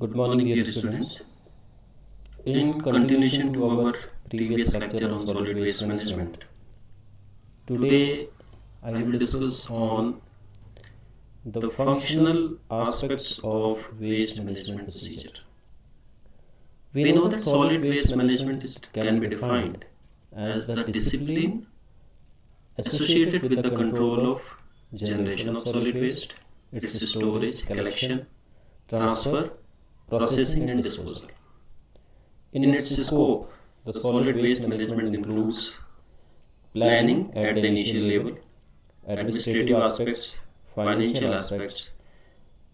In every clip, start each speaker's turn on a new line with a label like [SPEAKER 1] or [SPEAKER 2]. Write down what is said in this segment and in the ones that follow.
[SPEAKER 1] Good morning, dear students. In continuation to our previous lecture on solid waste management, today I will discuss on the functional aspects of waste management procedure. We know that solid waste management can be defined as the discipline associated with the control of generation of solid waste, its storage, collection, transfer, processing and disposal. In its scope, the solid waste management includes planning at the initial level, administrative aspects, financial aspects,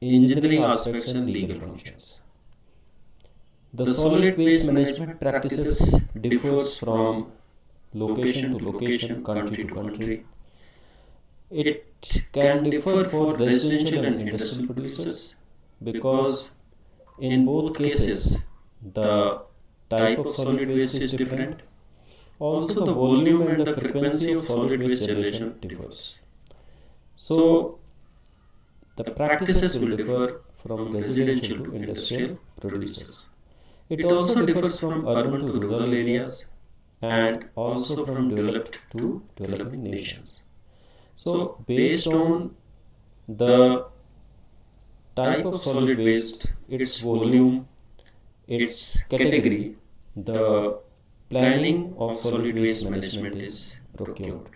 [SPEAKER 1] engineering aspects and legal functions. The solid waste management practices differs from location to location, country to country. It can differ for residential and industrial producers because in both cases the type of solid waste is different. Also, the volume and the frequency of solid waste generation differs. So, the practices will differ from residential to industrial producers. It also differs from urban to rural areas and also from developed to developing nations. So, based on the type of solid waste, its volume, its category, the planning of solid waste management is procured.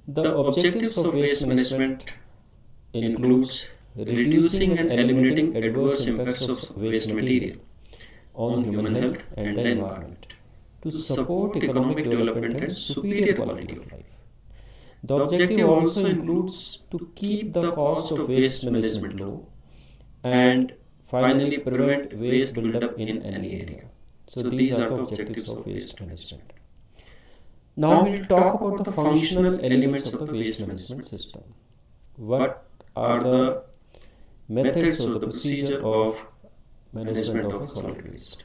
[SPEAKER 1] The objectives of waste management includes reducing and eliminating adverse impacts of waste material on human health and the environment to support economic development and superior quality of life. The objective also includes to keep the cost of waste management low and finally prevent waste buildup in any area. So these are the objectives of waste management. Now we will talk about the functional elements of the waste management system. What are the methods or the procedure of management of a solid waste?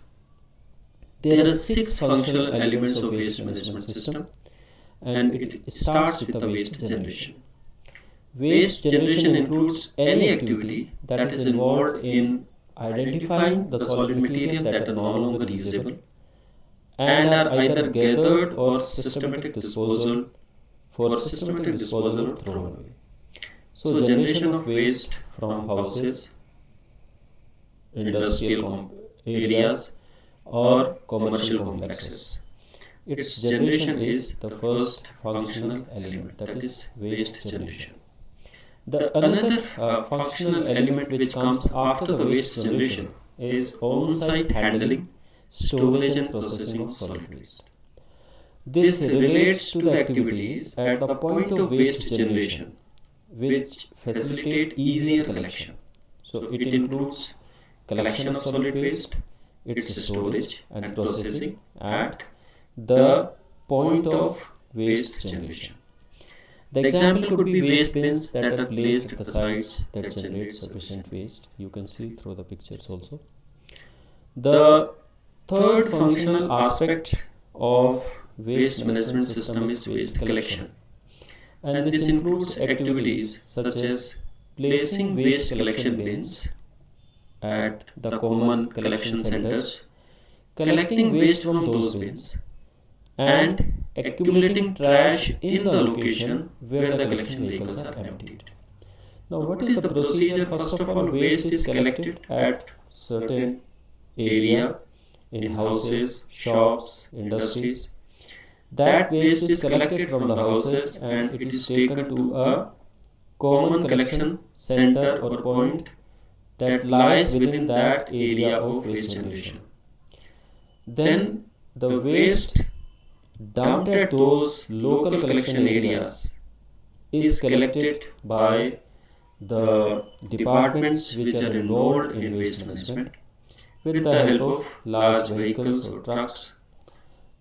[SPEAKER 1] There are 6 functional elements of waste management system and it starts with the waste generation. Waste generation includes any activity that is involved in identifying the solid material that are no longer usable and are either gathered or systematic disposal or thrown away. So generation of waste from houses, industrial areas or commercial complexes. Its generation is the first functional element, that is waste generation. The another functional element which comes after the waste generation is on-site handling, storage and processing of solid waste. This relates to the activities at the point of waste generation which facilitate easier collection. So it includes collection of solid waste, its storage and processing at the point of waste generation. The example could be waste bins that are placed at the sites that generate sufficient waste. You can see through the pictures also. The third functional aspect of waste management system is waste collection. And this includes activities such as placing waste collection bins at the common collection centers, collecting waste from those bins, and accumulating trash in the location where the collection vehicles are emptied. Now, what is the procedure? First of all, waste is collected at certain area in houses, shops, industries. That waste is collected from the houses and it is taken to a common collection center or point that lies within that area of waste generation. Then the waste dumped at those local collection areas is collected by the departments which are involved in waste management with the help of large vehicles or trucks.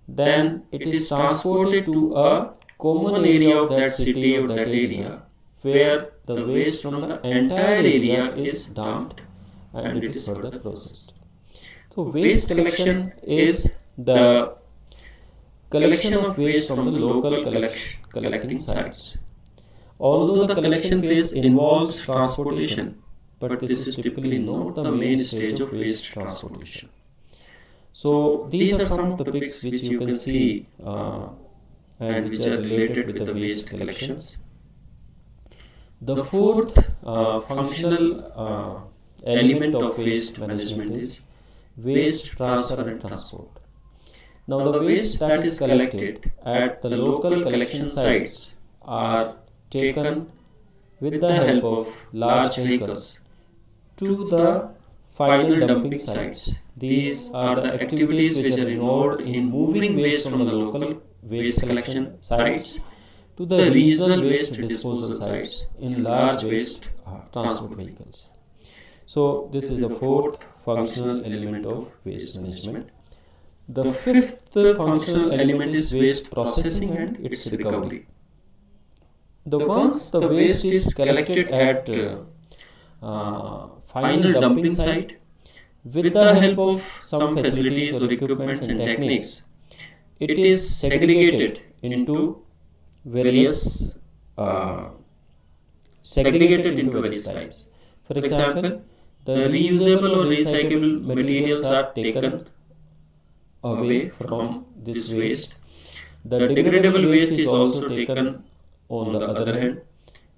[SPEAKER 1] Then it is transported to a common area of that city or that area where the waste from the entire area is dumped and it is further processed. So waste collection is the collection of waste from the local collecting sites. Although the collection phase involves transportation, but this is typically not the main stage of waste transportation. So these are some of the pics which you can see and which are related with the waste collections. The fourth functional element of waste management is waste transfer and transport. Now the waste that is collected at the local collection sites are taken with the help of large vehicles to the final dumping sites. These are the activities which are involved in moving waste from the local waste collection sites to the regional waste disposal sites in large waste transport vehicles. So this is the fourth functional element of waste management. The fifth functional element is waste processing and its recovery. Once the waste is collected at final dumping site, with the help of some facilities or equipments and techniques, it is segregated into various types. For example, the reusable or recyclable materials are taken away from this waste. The degradable waste is also taken on the other hand.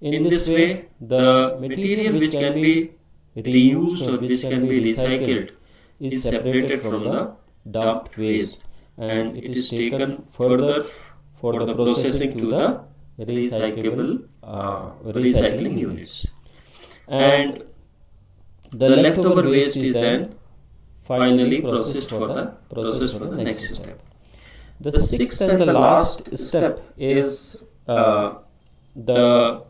[SPEAKER 1] In this way, the material which can be reused or which can be recycled is separated from the dumped waste, and it is taken further for the processing to the recycling units. And the leftover waste is then finally processed for the next step. The sixth and the last step is the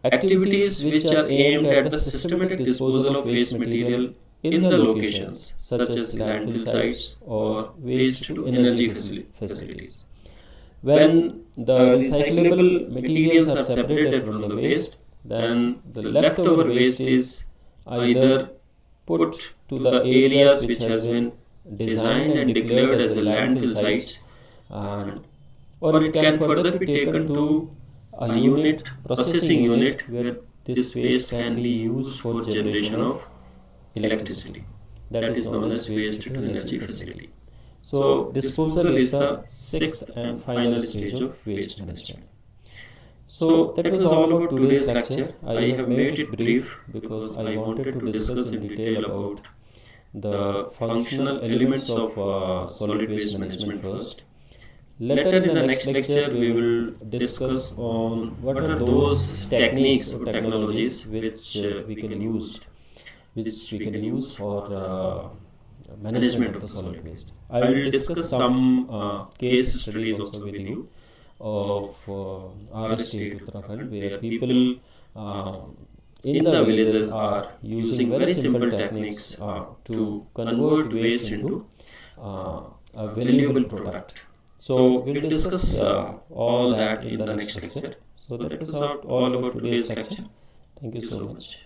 [SPEAKER 1] activities which are aimed at the systematic disposal of waste material in the locations such as landfill sites or waste to energy facilities. When the recyclable materials are separated from the waste, then the leftover waste is either put to the areas which has been designed and declared as a landfill sites, or it can further be taken to a processing unit where this waste can be used for generation of electricity. That is known as waste to energy facility. So disposal is the sixth and final stage of waste management. So that was all about today's lecture. I have made it brief because I wanted to discuss in detail about the functional elements of solid waste management first. Later in the next lecture, we will discuss on what are those techniques or technologies which we can use for management of the solid waste. I will discuss some case studies also with you of our state Uttarakhand, where people in the villages are using very simple techniques to convert waste into a valuable product. So we'll discuss all that in the next lecture. So that was all about today's lecture. Thank you so much.